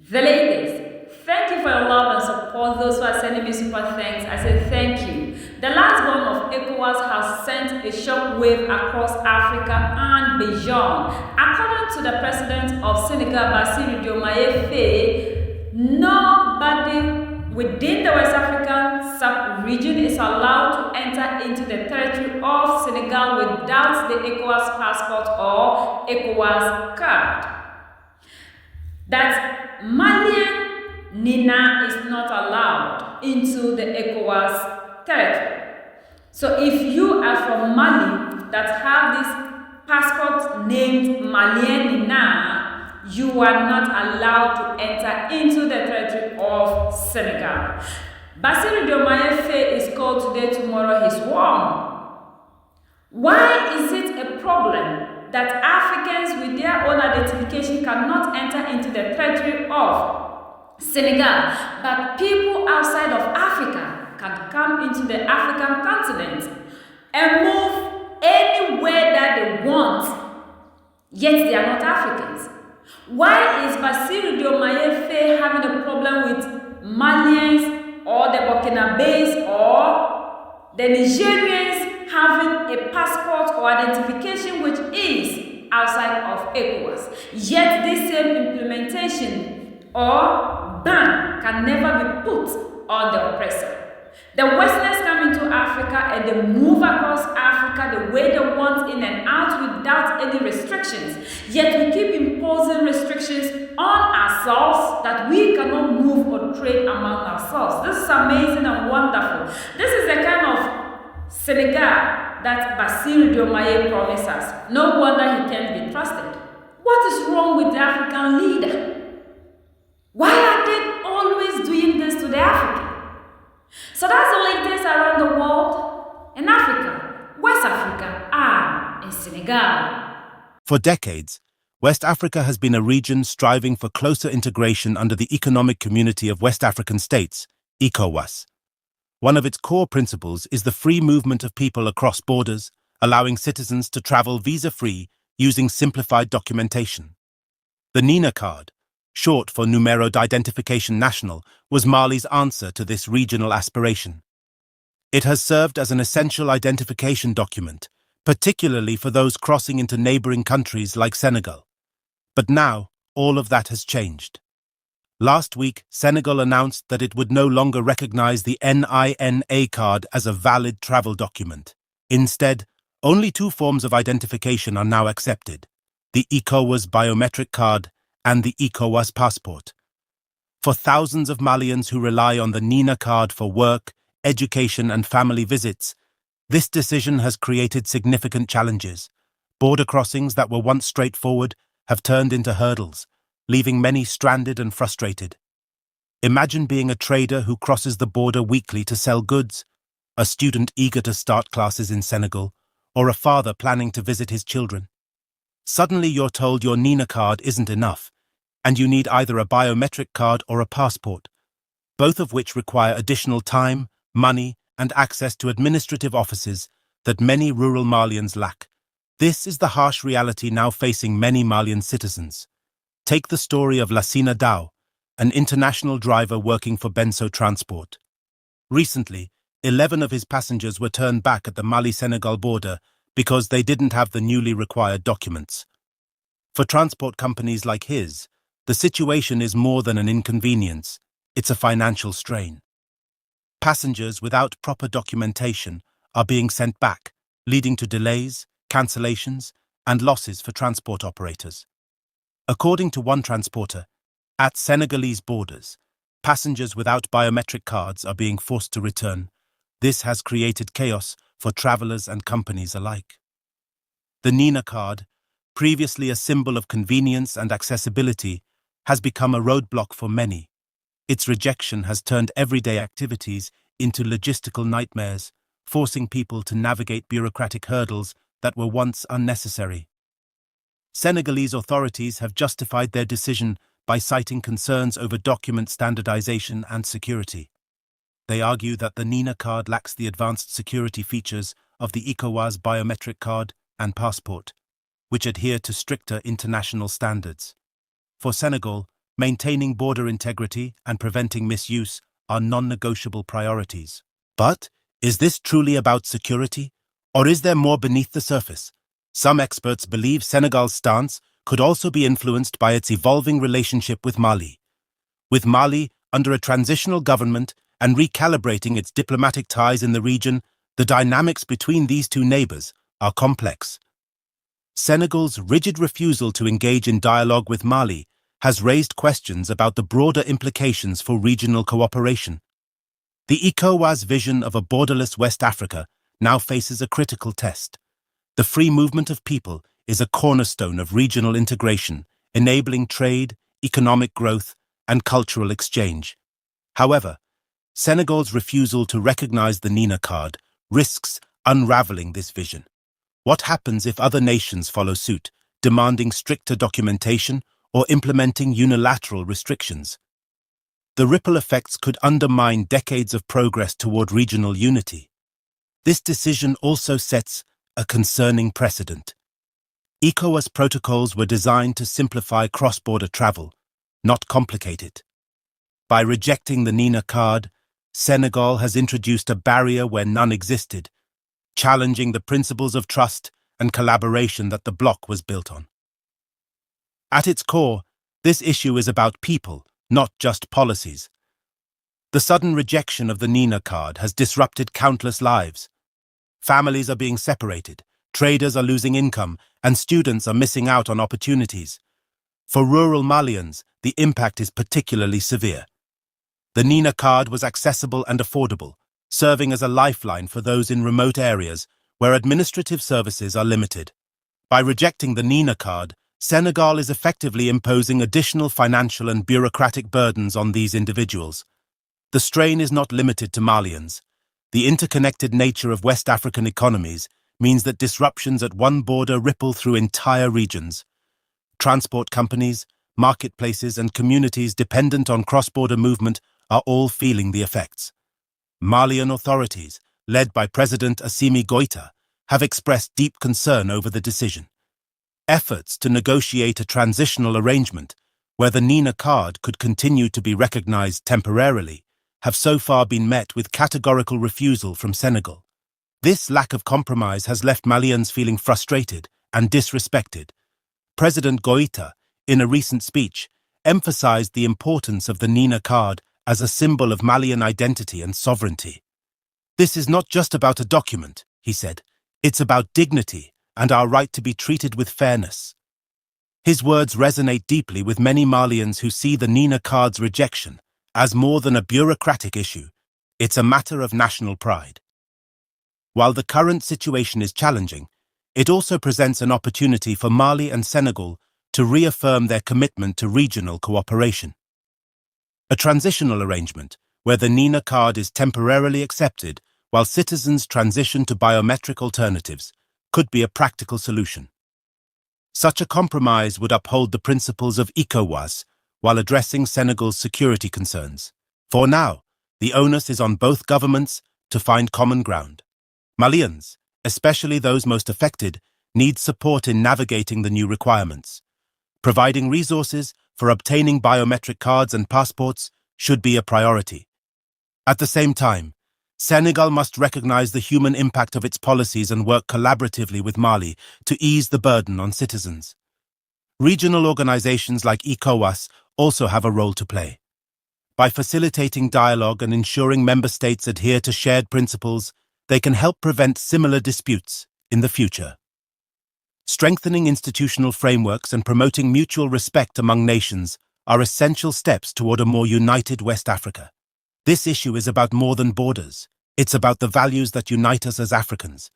The latest. Thank you for your love and support. Those who are sending me super thanks, I say thank you. The last bomb of Ecowas has sent a shockwave across Africa and beyond. According to the president of Senegal, Bassirou Diomaye Faye, nobody within the West African sub-region is allowed to enter into the territory of Senegal without the Ecowas passport or Ecowas card. That Malian Nina is not allowed into the Ecowas territory. So if you are from Mali that have this passport named Malien Nina, you are not allowed to enter into the territory of Senegal. Bassirou Diomaye Faye is called today, tomorrow he's warm. Why is it a problem that Africans with their own identification cannot enter into the territory of Senegal, but people outside of Africa can come into the African continent and move anywhere that they want, yet they are not Africans? Why is Bassirou Diomaye Faye having a problem with Malians or the Burkinabés or the Nigerians having a passport or identification which is outside of Ecowas? Yet this same implementation or ban can never be put on the oppressor. The Westerners come into Africa and they move across Africa the way they want, in and out, without any restrictions. Yet we keep imposing restrictions on ourselves that we cannot move or trade among ourselves. This is amazing and wonderful. This is the kind of Senegal that Bassirou Diomaye promised us. No wonder he can't be trusted. What is wrong with the African leader? Why are they always doing this to the African? So that's the latest around the world. In Africa, West Africa, and in Senegal. For decades, West Africa has been a region striving for closer integration under the Economic Community of West African States, Ecowas. One of its core principles is the free movement of people across borders, allowing citizens to travel visa-free using simplified documentation. The Nina card, short for Numéro d'Identification National, was Mali's answer to this regional aspiration. It has served as an essential identification document, particularly for those crossing into neighboring countries like Senegal. But now, all of that has changed. Last week, Senegal announced that it would no longer recognize the NINA card as a valid travel document. Instead, only two forms of identification are now accepted: the Ecowas biometric card and the Ecowas passport. For thousands of Malians who rely on the Nina card for work, education and family visits, this decision has created significant challenges. Border crossings that were once straightforward have turned into hurdles, leaving many stranded and frustrated. Imagine being a trader who crosses the border weekly to sell goods, a student eager to start classes in Senegal, or a father planning to visit his children. Suddenly you're told your Nina card isn't enough, and you need either a biometric card or a passport, both of which require additional time, money, and access to administrative offices that many rural Malians lack. This is the harsh reality now facing many Malian citizens. Take the story of Lassina Dao, an international driver working for Benso Transport. Recently, 11 of his passengers were turned back at the Mali-Senegal border because they didn't have the newly required documents. For transport companies like his, the situation is more than an inconvenience, it's a financial strain. Passengers without proper documentation are being sent back, leading to delays, cancellations, and losses for transport operators. According to one transporter, at Senegalese borders, passengers without biometric cards are being forced to return. This has created chaos for travelers and companies alike. The Nina card, previously a symbol of convenience and accessibility, has become a roadblock for many. Its rejection has turned everyday activities into logistical nightmares, forcing people to navigate bureaucratic hurdles that were once unnecessary. Senegalese authorities have justified their decision by citing concerns over document standardization and security. They argue that the Nina card lacks the advanced security features of the Ecowas biometric card and passport, which adhere to stricter international standards. For Senegal, Maintaining border integrity and preventing misuse are non-negotiable priorities. But is this truly about security? Or is there more beneath the surface? Some experts believe Senegal's stance could also be influenced by its evolving relationship with Mali. With Mali under a transitional government and recalibrating its diplomatic ties in the region, the dynamics between these two neighbors are complex. Senegal's rigid refusal to engage in dialogue with Mali has raised questions about the broader implications for regional cooperation. The Ecowas vision of a borderless West Africa now faces a critical test. The free movement of people is a cornerstone of regional integration, enabling trade, economic growth, and cultural exchange. However, Senegal's refusal to recognize the Nina card risks unraveling this vision. What happens if other nations follow suit, demanding stricter documentation or implementing unilateral restrictions? The ripple effects could undermine decades of progress toward regional unity. This decision also sets a concerning precedent. Ecowas protocols were designed to simplify cross-border travel, not complicate it. By rejecting the Nina card, Senegal has introduced a barrier where none existed, challenging the principles of trust and collaboration that the bloc was built on. At its core, this issue is about people, not just policies. The sudden rejection of the Nina card has disrupted countless lives. Families are being separated, traders are losing income, and students are missing out on opportunities. For rural Malians, the impact is particularly severe. The Nina card was accessible and affordable, serving as a lifeline for those in remote areas where administrative services are limited. By rejecting the Nina card, Senegal is effectively imposing additional financial and bureaucratic burdens on these individuals. The strain is not limited to Malians. The interconnected nature of West African economies means that disruptions at one border ripple through entire regions. Transport companies, marketplaces, and communities dependent on cross-border movement are all feeling the effects. Malian authorities, led by President Assimi Goïta, have expressed deep concern over the decision. Efforts to negotiate a transitional arrangement, where the Nina card could continue to be recognized temporarily, have so far been met with categorical refusal from Senegal. This lack of compromise has left Malians feeling frustrated and disrespected. President Goïta, in a recent speech, emphasized the importance of the Nina card as a symbol of Malian identity and sovereignty. "This is not just about a document," he said. "It's about dignity and our right to be treated with fairness." His words resonate deeply with many Malians who see the Nina card's rejection as more than a bureaucratic issue. It's a matter of national pride. While the current situation is challenging, it also presents an opportunity for Mali and Senegal to reaffirm their commitment to regional cooperation. A transitional arrangement, where the Nina card is temporarily accepted while citizens transition to biometric alternatives, could be a practical solution. Such a compromise would uphold the principles of Ecowas while addressing Senegal's security concerns. For now, the onus is on both governments to find common ground. Malians, especially those most affected, need support in navigating the new requirements. Providing resources for obtaining biometric cards and passports should be a priority. At the same time, Senegal must recognize the human impact of its policies and work collaboratively with Mali to ease the burden on citizens. Regional organizations like Ecowas also have a role to play. By facilitating dialogue and ensuring member states adhere to shared principles, they can help prevent similar disputes in the future. Strengthening institutional frameworks and promoting mutual respect among nations are essential steps toward a more united West Africa. This issue is about more than borders. It's about the values that unite us as Africans: